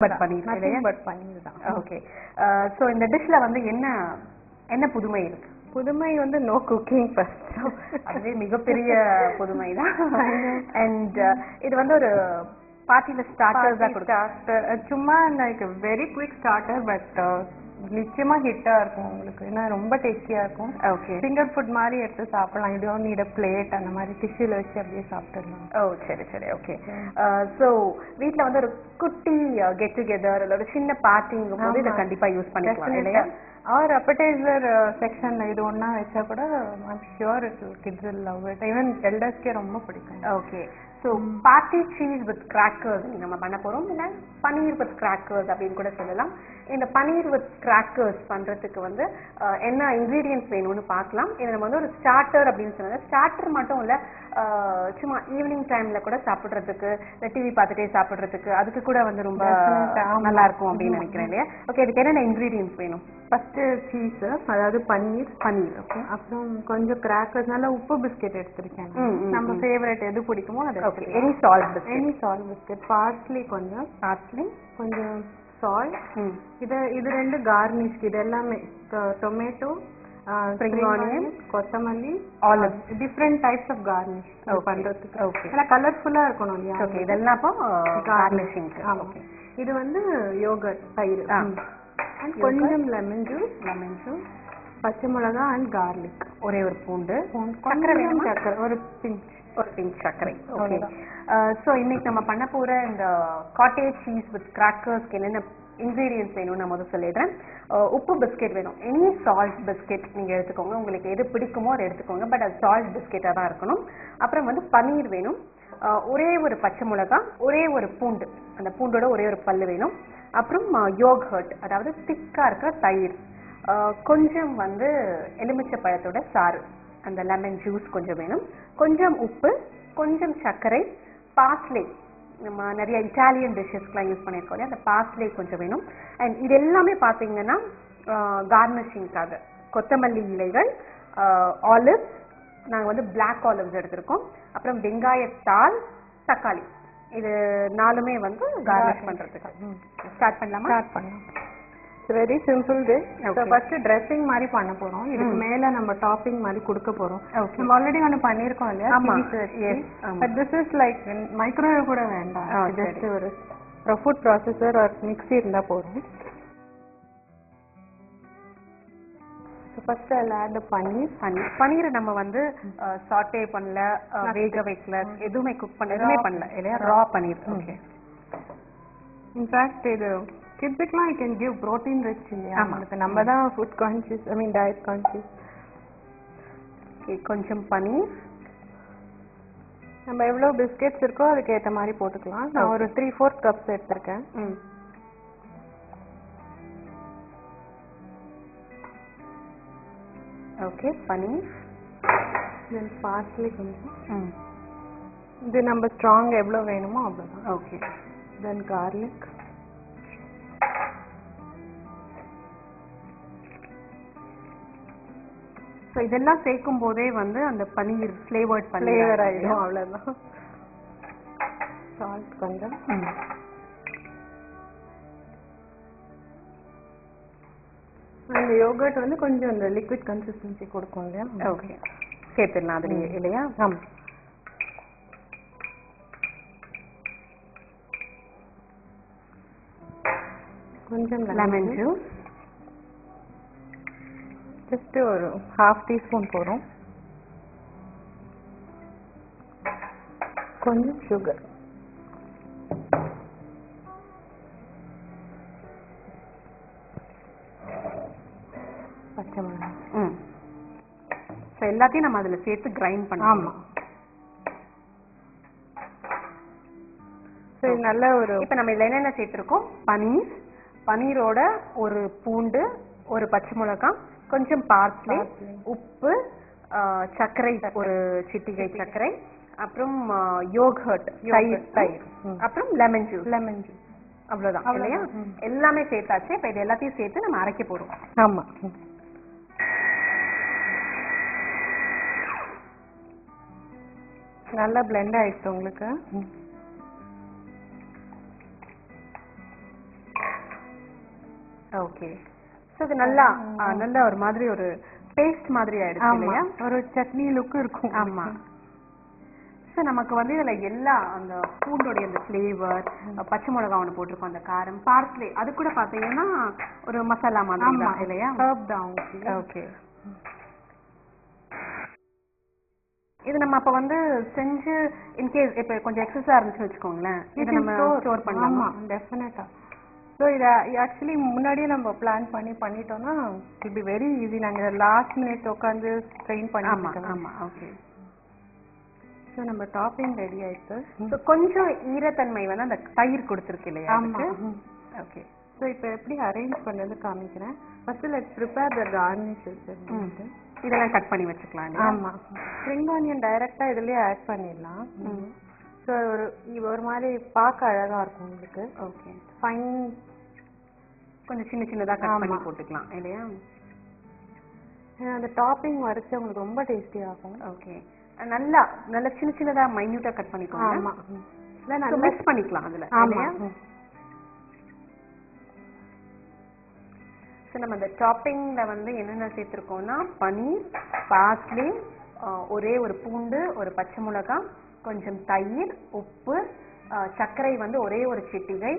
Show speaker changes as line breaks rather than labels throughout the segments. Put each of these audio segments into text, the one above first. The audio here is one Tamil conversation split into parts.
பட் பன்னீர்
nothing but பன்னீர் தான்.
ஓகே. ஸோ இந்த டிஷ்ல வந்து என்ன புதுமை இருக்கு?
புதுமை வந்து நோ குக்கிங் ஃபர்ஸ்ட்.
அதுவே மிகப்பெரிய புதுமை தான். அண்ட் இது வந்து ஒரு பார்ட்டில ஸ்டார்டர்ஸா
ஸ்டார்டர் சும்மா like very quick starter but நிச்சயமா ஹிட்டா இருக்கும் உங்களுக்கு. ஏன்னா ரொம்ப டேஸ்டியா இருக்கும்.
ஓகே.
ஃபிங்கர் ஃபுட் மாதிரி எடுத்து சாப்பிடலாம். You don't need a plate. அந்த மாதிரி டிஷ்யூல வச்சு அப்படியே சாப்பிடலாம்.
ஓ சரி சரி ஓகே. ஸோ வீட்டில் வந்து ஒரு குட்டி கெட் டுகெதர் இல்லை ஒரு சின்ன பார்ட்டிங்கும் போது இதை கண்டிப்பா யூஸ் பண்ணிக்கலாம் இல்லையா?
ஆர் அப்படைசர் செக்ஷன்ல இது ஒண்ணா வச்சா கூட I'm sure kids will love it. Even எல்டர்ஸ்க்கே ரொம்ப பிடிக்கும்.
Okay. So party cheese with crackers நம்ம பண்ண போறோம். இல்லை பனீர் வித் கிராக்கர்ஸ் அப்படின்னு கூட சொல்லலாம். இந்த பனீர் வித் கிராக்கர்ஸ் பண்றதுக்கு வந்து என்ன இன்கிரீடியன்ஸ் வேணும்னு பார்க்கலாம். இது நம்ம வந்து ஒரு ஸ்டார்டர் அப்படின்னு சொன்னது. ஸ்டார்டர் மட்டும் இல்லை, சும்மா ஈவினிங் டைம்ல கூட சாப்பிட்றதுக்கு, இல்லை டிவி பார்த்துட்டே சாப்பிட்றதுக்கு அதுக்கு கூட வந்து ரொம்ப நல்லா இருக்கும் அப்படின்னு நினைக்கிறேன் இல்லையா? ஓகே. இதுக்கு என்னென்ன இன்கிரீடியன்ஸ் வேணும்?
ஃபர்ஸ்ட் சீஸ், அதாவது பன்னீர். ஓகே. அப்புறம் கொஞ்சம் கிராக்கர்ஸ், நல்ல உப்பு பிஸ்கெட் எடுத்திருக்கேன். நம்ம ஃபேவரட் எது பிடிக்குமோ அது.
Okay. Any salt
biscuit. Parsley கொஞ்சம் சால்ட். இது ரெண்டு கார்னிஷ். இது எல்லாமே டொமேட்டோ, ஸ்ப்ரிங் ஆனியன், கொத்தமல்லி, olive, different types of garnish பண்றதுக்கு. ஓகே. நல்லா கலர்ஃபுல்லா இருக்கணும் இல்லையா?
ஓகே. இதெல்லாம் அப்போ கார்னிஷிங்.
ஓகே. இது வந்து யோகர்ட், தயிர், கொஞ்சம் லெமன் ஜூஸ், பச்சை மிளகா அண்ட் கார்லிக்,
ஒரே ஒரு பூண்டு,
சக்கரை, ஒரு பிஞ்ச்
சர்க்கரை. ஓகே. ஸோ இன்னைக்கு நம்ம பண்ண போற இந்த காட்டேஜ் சீஸ் வித் கிராக்கர்ஸ்க்கு என்னென்ன இன்கிரீடியன்ஸ் வேணும்னு நான் முதல்ல சொல்லிடுறேன். உப்பு பிஸ்கெட் வேணும். எனி சால்ட் பிஸ்கெட் நீங்க எடுத்துக்கோங்க. உங்களுக்கு எது பிடிக்குமோ அதை எடுத்துக்கோங்க. பட் அது சால்ட் பிஸ்கெட்டாக தான் இருக்கணும். அப்புறம் வந்து பன்னீர் வேணும். ஒரே ஒரு பச்சை மிளகா, ஒரே ஒரு பூண்டு, அந்த பூண்டோட ஒரே ஒரு பல்லு வேணும். அப்புறம் யோகர்ட், அதாவது திக்கா இருக்கிற தயிர், கொஞ்சம் வந்து எலுமிச்சை பழத்தோட சாறு, அந்த லெமன் ஜூஸ் கொஞ்சம் வேணும். கொஞ்சம் உப்பு, கொஞ்சம் சர்க்கரை, பார்ஸ்லே, நம்ம நிறைய இட்டாலியன் டிஷ்ஷஸ்க்குலாம் யூஸ் பண்ணியிருக்கோம். அந்த பார்ஸ்லே கொஞ்சம் வேணும். அண்ட் இது எல்லாமே பார்த்தீங்கன்னா கார்னிஷிங்காக கொத்தமல்லி இலைகள், ஆலிவ்ஸ், நாங்கள் வந்து பிளாக் ஆலிவ்ஸ் எடுத்திருக்கோம். அப்புறம் வெங்காயத்தாள், தக்காளி, இது நாலுமே வந்து கார்னிஷ் பண்றதுக்கு. ஸ்டார்ட் பண்ணலாமா?
ஸ்டார்ட் பண்ணலாம். Very simple dish. First dressing மாதிரி பண்ண போறோம். இதுக்கு மேல நம்ம டாப்பிங் மாதிரி கொடுக்க போறோம். நம்ம ஆல்ரெடி ஒன்று பண்ணியிருக்கோம் இல்லையா? But this is like microwave கூட வேண்டாம். ஜஸ்ட் ஒரு ஃபுட் ப்ராசஸர் ஒரு மிக்ஸி இருந்தா போதும். ஃபர்ஸ்ட் அதில் ஆட்
பன்னீரை நம்ம வந்து சாட்டே பண்ணல, வேக வைக்கல, எதுவுமே குக் பண்ணல, எதுவுமே பண்ணல இல்லையா? ரா பன்னீர். ஓகே.
இன்ஃபேக்ட் இது கிட்ஸுக்குலாம் I can give protein rich இல்லையா? நம்ம தான் food conscious, I mean diet conscious.
கொஞ்சம் பன்னீர்,
நம்ம எவ்வளோ பிஸ்கெட்ஸ் இருக்கோ அதுக்கு ஏற்ற மாதிரி போட்டுக்கலாம். நான் ஒரு 3/4 கப்ஸ் எடுத்திருக்கேன்.
ஓகே. பன்னீர்,
தென் பார்ஸ்லி கொஞ்சம். இது நம்ம ஸ்ட்ராங் எவ்வளோ வேணுமோ அவ்வளோதான்.
ஓகே.
தென் கார்லிக்,
ஸோ இதெல்லாம் சேர்க்கும் போதே வந்து அந்த பன்னீர் ஃப்ளேவர்
ஆகிடும். அவ்வளோதான். சால்ட் கொஞ்சம். அந்த யோகர்ட் வந்து கொஞ்சம் அந்த லிக்விட் கன்சிஸ்டன்சி கொடுக்கும் இல்லையா?
ஓகே. சேர்த்துடலாம் அதுலேயே இல்லையா?
ஆமாம். கொஞ்சம்
லெமன் ஜூஸ்,
ஜஸ்ட் ஒரு 1/2 டீஸ்பூன் போடும். கொஞ்சம் சுகர், பச்சை மிளகாய்.
ஸோ எல்லாத்தையும் நம்ம அதில் சேர்த்து கிரைண்ட் பண்ணலாம்.
ஆமாம். ஸோ நல்ல ஒரு
இப்போ நம்ம இதில் என்னென்ன சேர்த்துருக்கோம்? பன்னீரோட ஒரு பூண்டு, ஒரு பச்சை மிளகாய், கொஞ்சம் பார்ஸ்லே, உப்பு, சர்க்கரை, ஒரு சிட்டிகை சர்க்கரை, அப்புறம் யோகர்ட், தயிர், அப்புறம் லெமன் ஜூஸ். அவ்வளோதான் இல்லையா? எல்லாமே சேர்த்தாச்சு. இப்போ இது எல்லாத்தையும் சேர்த்து நம்ம அரைக்க போறோம்.
ஆமாம். நல்லா பிளெண்ட் ஆயிடுச்சு உங்களுக்கு.
ஓகே. சோ இது நல்லா நல்ல ஒரு மாதிரி ஒரு பேஸ்ட் மாதிரி ஆயிடுச்சு இல்லையா?
ஒரு சட்னி லுக் இருக்கும்.
ஆமா. சோ நமக்கு வந்து இதுல எல்லா அந்த பூண்டோட அந்த ஃப்ளேவர், பச்சை மிளகாய் ஒன்று போட்டிருக்கோம், அந்த காரம், பார்ஸ்லே அது கூட பாத்தீங்கன்னா ஒரு மசாலா மாதிரி தான் இல்லையா?
ஹர்ப் தான்.
ஓகே. இது நம்ம அப்ப வந்து செஞ்சு இன்கேஸ் இப்ப கொஞ்சம் எக்ஸஸா இருந்துச்சுன்னு வச்சுக்கோங்களேன், இதை நம்ம ஸ்டோர் பண்ணலாமா?
டெஃபினட்டா. ஸோ இதை ஆக்சுவலி முன்னாடியே நம்ம பிளான் பண்ணிட்டோம்னா இட் பி வெரி ஈஸி. நாங்கள் லாஸ்ட் மினிட் உட்காந்து ட்ரெயின் பண்ணிட்டோம்.
ஆமா. ஓகே.
ஸோ நம்ம டாப்பிங் ரெடி ஆயிடுச்சு.
ஸோ கொஞ்சம் ஈரத்தன்மை வந்து அந்த தயிர் கொடுத்துருக்கு இல்லையா?
ஆமா.
ஓகே.
ஸோ இப்போ எப்படி அரேஞ்ச் பண்ணது காமிக்கிறேன். First let's prepare the garnishes.
இதெல்லாம் கட் பண்ணி வச்சுக்கலாம்.
ஆமா. ஸ்ப்ரிங் ஆனியன் டைரக்டா இதுலயே ஆட் பண்ணிடலாம். ஸோ ஒரு மாதிரி பார்க்க அழகா இருக்கும் உங்களுக்கு.
ஓகே.
ஃபைன்
கொஞ்சம் சின்னதா கட் பண்ணி போட்டுக்கலாம் இல்லையா?
அந்த டாப்பிங் வரைச்சு உங்களுக்கு ரொம்ப டேஸ்டியா இருக்கும்.
ஓகே. நல்லா சின்னதா மைன்யூட்டா கட் பண்ணிக்கோங்க.
ஆமா.
இல்ல நல்லா மிக்ஸ் பண்ணிக்கலாம் அதுல.
ஆமா.
சோ நம்ம அந்த டாப்பிங்ல வந்து என்னென்ன சேர்த்திருக்கோம்னா பனீர், பார்ஸ்லே, ஒரே ஒரு பூண்டு, ஒரு பச்சை மிளகாய், கொஞ்சம் தயிர், உப்பு, சர்க்கரை வந்து ஒரே ஒரு சிட்டிகை,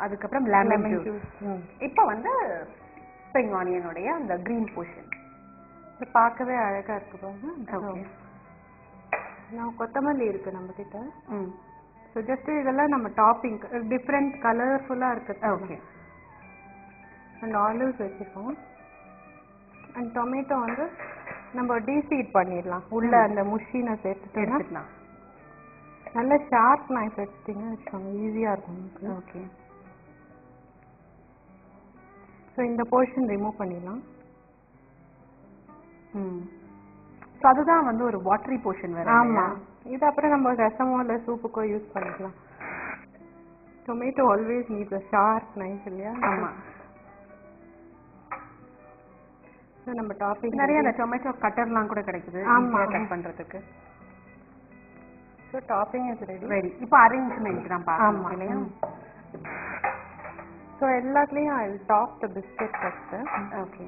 அதுக்கப்புறம் லெமன் ஜூஸ். இப்போ வந்து ஸ்ப்ரிங் ஆனியனுடைய அந்த கிரீன் போர்ஷன்
பார்க்கவே அழகா இருக்கு பாருங்க. ஓகே. நான் கொத்தமல்லி இருக்கு நம்ம கிட்ட. ஸோ ஜஸ்ட் இதெல்லாம் நம்ம டாப்பிங் டிஃப்ரெண்ட் கலர்ஃபுல்லா இருக்கு.
ஓகே.
அண்ட் ஆலிவ்ஸ் வச்சுருக்கோம். அண்ட் டொமேட்டோ வந்து நம்ம டீசீட் பண்ணிடலாம். உள்ள அந்த முஷினை எடுத்துக்கலாம். நல்ல ஷார்ப் நைஃப் எடுத்துட்டீங்கன்னா வச்சுக்கோங்க, ஈஸியாக இருக்கும்.
ஓகே.
ஸோ இந்த போர்ஷன் ரிமூவ் பண்ணிடலாம்.
ஸோ அதுதான் வந்து ஒரு வாட்டரி போர்ஷன் வேற.
ஆமாம். இது அப்புறம் நம்ம ரசமோ இல்லை சூப்புக்கோ யூஸ் பண்ணிக்கலாம். Tomato always needs a sharp knife இல்லையா?
ஆமாம்.
ஸோ நம்ம டாப்பிங்
நிறைய அந்த டொமேட்டோ கட்டர்லாம் கூட கிடைக்குது கட் பண்ணுறதுக்கு.
So topping is ready.
இப்போ அரேஞ்ச்மெண்ட் தான் பார்க்கணும் இல்லையா?
ஸோ எல்லாத்துலேயும் I will top the biscuit first.
Okay.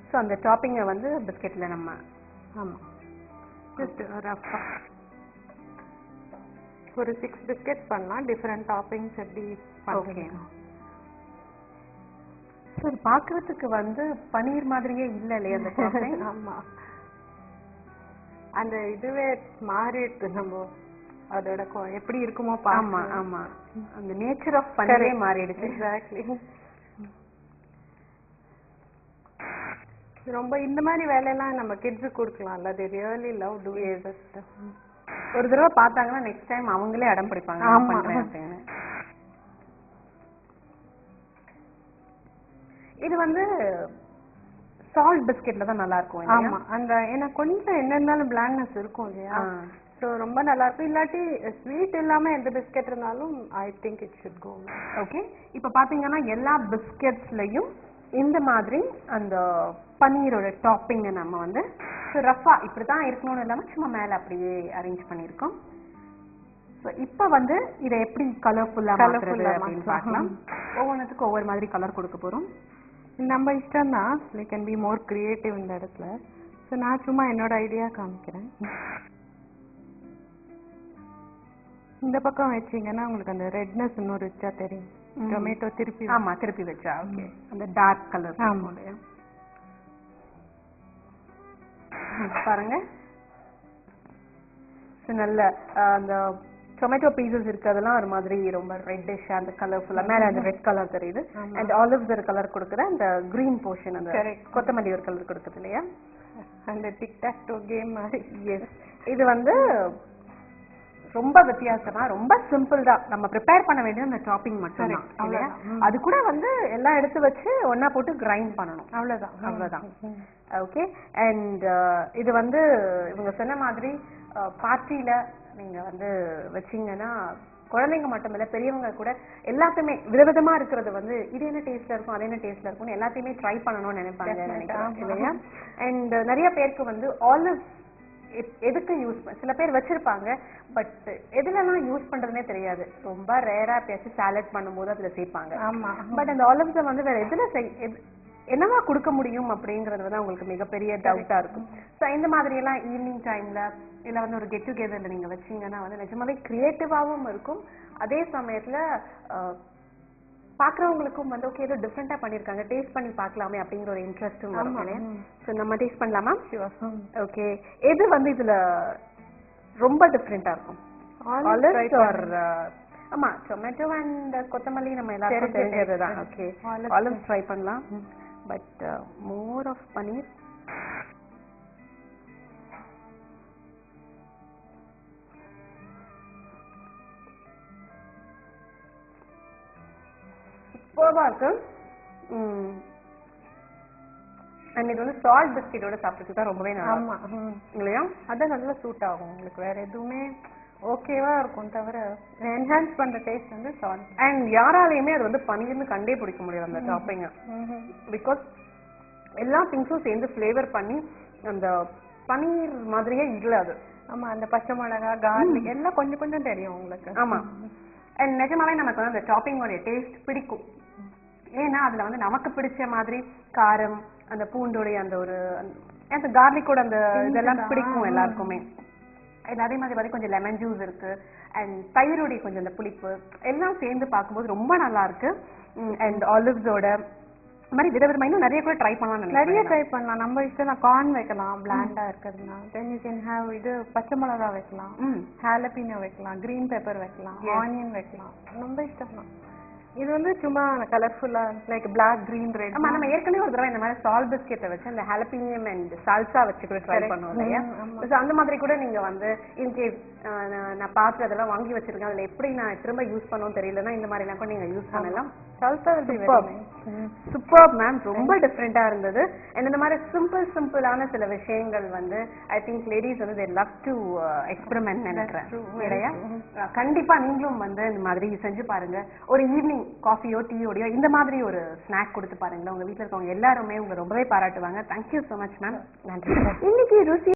So அந்த டாப்பிங்கை வந்து பிஸ்கெட்டில் நம்ம
ஆமாம் ஜஸ்ட் ரஃபாக ஒரு 6 பிஸ்கெட்ஸ் பண்ணலாம். டிஃப்ரெண்ட் டாப்பிங்ஸ் எப்படி பண்ணுறீங்க?
ஸோ இது பார்க்குறதுக்கு வந்து பனீர் மாதிரியே இல்லை இல்லையா அந்த டாப்பிங்?
ஆமாம். அந்த இதுவே மாறிட்டு நம்ம அதோட எப்படி இருக்குமோ
ஆமா ஆமா அந்த நேச்சர் ஆஃப் பனீரே மாறிடுச்சு.
எக்ஸாக்ட்லி. ரொம்ப இந்த மாதிரி வேலையெல்லாம் நம்ம கிட்ஸுக்கு கொடுக்கலாம்ல. they really love doing this stuff.
ஒரு தடவை பார்த்தாங்கன்னா நெக்ஸ்ட் டைம் அவங்களே அடம் பிடிப்பாங்க.
ஆமா.
இது வந்து சால்ட் பிஸ்கெட்ல தான் நல்லா இருக்கும்.
ஆமா. அந்த ஏன்னா கொஞ்சம் என்ன இருந்தாலும் பிளாக்னஸ் இருக்கும் இல்லையா? ஸோ ரொம்ப நல்லா இருக்கும். இல்லாட்டி ஸ்வீட் இல்லாம எந்த பிஸ்கெட் இருந்தாலும் I think it should go.
Okay. இப்போ பாத்தீங்கன்னா எல்லா பிஸ்கெட்ஸ்லயும் இந்த மாதிரி அந்த பன்னீரோட டாப்பிங்கை நம்ம வந்து ரஃபா இப்படிதான் இருக்கணும்னு இல்லாம சும்மா மேல அப்படியே அரேஞ்ச் பண்ணியிருக்கோம். ஸோ இப்போ வந்து இதை எப்படி கலர்ஃபுல்லா அப்படின்னு பார்க்கலாம். ஒவ்வொன்றுத்துக்கும் ஒவ்வொரு மாதிரி கலர் கொடுக்க போறோம்.
நம்ம இஷ்டம் தான். We can be more creative இந்த இடத்துல. ஸோ நான் சும்மா என்னோட ஐடியா காமிக்கிறேன். இந்த பக்கம் வச்சீங்கன்னா உங்களுக்கு அந்த ரெட்னஸ் இன்னும் ரிச்சா தெரியும். டொமேட்டோ திருப்பி
திருப்பி வச்சா ஓகே அந்த டார்க் கலர் பாருங்க. நல்ல அந்த டொமேட்டோ பீசஸ் இருக்கு அதெல்லாம் ஒரு மாதிரி ரொம்ப ரெட்டிஷ் அந்த கலர்ஃபுல்லா மேல அந்த ரெட் கலர் தெரியுது. அண்ட் ஆலிவ்ஸ் ஒரு கலர் கொடுக்குது. அந்த கிரீன் போர்ஷன் அந்த கொத்தமல்லி ஒரு கலர் கொடுக்குது இல்லையா?
அந்த டிக் டாக் டோ கேம் மாதிரி.
எஸ். இது வந்து ரொம்ப வித்தியாசமா ரொம்ப சிம்பிள் தான். நம்ம ப்ரிப்பேர் பண்ண வேண்டிய அந்த டாப்பிங் மட்டும் தான் இல்லையா? அது கூட வந்து எல்லாம் எடுத்து வச்சு ஒன்னா போட்டு கிரைண்ட் பண்ணணும். அவ்வளவுதான். ஓகே. அண்ட் இது வந்து இவங்க சொன்ன மாதிரி பார்ட்டியில நீங்க வந்து வச்சீங்கன்னா குழந்தைங்க மட்டும் இல்ல பெரியவங்க கூட எல்லாத்தையுமே விதவிதமா இருக்கிறது வந்து இது என்ன டேஸ்ட்ல இருக்கும் அது என்ன டேஸ்ட்ல இருக்கும் எல்லாத்தையுமே ட்ரை பண்ணணும்னு நினைப்பாங்க நினைக்கிறேன் இல்லையா? அண்ட் நிறைய பேருக்கு வந்து ஆலிவ் எதுக்கு சில பேர் வச்சிருப்பாங்க, பட் எதுலலாம் யூஸ் பண்றதுனே தெரியாது. ரொம்ப ரேரா பேசி சாலட் பண்ணும்போது அதுல சேர்ப்பாங்க.
ஆமா.
பட் அந்த ஆலிவ்ஸை வந்து வேற எதுல என்னவா கொடுக்க முடியும் அப்படிங்கறது வந்து உங்களுக்கு மிகப்பெரிய டவுட்டா இருக்கும். ஸோ இந்த மாதிரி எல்லாம் ஈவினிங் டைம்ல இல்ல வந்து ஒரு கெட் டுகெதர்ல நீங்க வச்சீங்கன்னா வந்து நிஜமாவே கிரியேட்டிவாவும் இருக்கும். அதே சமயத்துல பாக்குறவங்களுக்கும் வந்து ஓகே ஏதோ டிஃப்ரெண்டா பண்ணிருக்காங்க, டேஸ்ட் பண்ணி பார்க்கலாமே அப்படிங்கிற ஒரு இன்ட்ரெஸ்டும் வரும். ஸோ நம்ம டேஸ்ட் பண்ணலாமா? ஓகே, எது வந்து இதுல ரொம்ப டிஃப்ரெண்டா இருக்கும்? ஆலிவ்ஸ் ஆர் ஆமா, டொமேட்டோ அண்ட் கொத்தமல்லி நம்ம எல்லாருக்கும் தெரிஞ்சதுதான். ஓகே, ஆலிவ்ஸ் ட்ரை பண்ணலாம். But more of paneer. சூப்பரா இருக்கு. அண்ட் இது வந்து சால்ட் பிஸ்கெட்டோட சாப்பிட்டு தான் ரொம்பவே நல்லா இல்லையா?
அதான் நல்லா சூட் ஆகும் உங்களுக்கு. வேற எதுவுமே ஓகேவா இருக்கும், தவிர என்ஹான்ஸ் பண்ற டேஸ்ட் வந்து சால்ட்.
அண்ட் யாராலையுமே அது வந்து பனீர்னு கண்டே பிடிக்க முடியாது அந்த டாப்பிங்க. பிகாஸ் எல்லா திங்ஸும் சேர்ந்து ஃப்ளேவர் பண்ணி அந்த பனீர் மாதிரியே இல்ல அது.
ஆமா, அந்த பச்சை மிளகா, கார்லிக் எல்லாம் கொஞ்சம் கொஞ்சம் தெரியும் உங்களுக்கு.
ஆமா, அண்ட் நிஜமாவே நமக்கு வந்து அந்த டாப்பிங்கோட டேஸ்ட் பிடிக்கும். ஏன்னா அதுல வந்து நமக்கு பிடிச்ச மாதிரி காரம், அந்த பூண்டோடைய அந்த ஒரு அந்த கார்லிக்கோட அந்த இதெல்லாம் பிடிக்கும் எல்லாருக்குமே. அதே மாதிரி கொஞ்சம் லெமன் ஜூஸ் இருக்கு, அண்ட் தயிரோடைய கொஞ்சம் அந்த புளிப்பு எல்லாம் சேர்ந்து பார்க்கும்போது ரொம்ப நல்லா இருக்கு. அண்ட் ஆலிவ்ஸோட மாதிரி விதவிதமா இன்னும் நிறைய கூட ட்ரை பண்ணலாம்.
நிறைய ட்ரை பண்ணலாம். நம்ம இஷ்டம் கார்ன் வைக்கலாம், பிளாண்டா இருக்கிறதுனா. தென் யூ கேன் ஹேவ் இது பச்சை மிளகா வைக்கலாம், ஹாலபினோ வைக்கலாம், கிரீன் பெப்பர் வைக்கலாம், ஆனியன் வைக்கலாம். நம்ம இஷ்டம் தான். இது வந்து சும்மா கலர்ஃபுல்லா லைக் பிளாக், கிரீன், ரெட்.
ஆமா, நம்ம ஏற்கனவே ஒரு தடவை இந்த மாதிரி சால்ட் பிஸ்கெட்டை வச்சு அந்த ஹாலபினியம் அண்ட் சால்சா வச்சு கூட ட்ரை பண்ணுவோம் இல்லையா? ஸோ அந்த மாதிரி கூட நீங்க வந்து இன்கேஸ் நான் பார்த்து அதெல்லாம் வாங்கி வச்சிருக்கேன், அதுல எப்படி நான் திரும்ப யூஸ் பண்ணவும் தெரியலன்னா இந்த மாதிரி எல்லாம் கூட நீங்க யூஸ் பண்ணலாம். சூப்பர் மேம், ரொம்ப டிஃப்ரெண்டா இருந்தது. அண்ட் இந்த மாதிரி சிம்பிளான சில விஷயங்கள் வந்து ஐ திங்க் லேடிஸ் வந்து they love to experiment நினைக்கிறேன் இல்லையா? கண்டிப்பா நீங்களும் வந்து இந்த மாதிரி செஞ்சு பாருங்க. ஒரு ஈவினிங் காஃபியோ டீயோடையோ இந்த மாதிரி ஒரு ஸ்நாக் கொடுத்து பாருங்களேன். உங்க வீட்டுல இருக்கவங்க எல்லாருமே உங்க ரொம்பவே பாராட்டுவாங்க. Thank you so much ma'am. நன்றி. இன்னைக்கு ருசி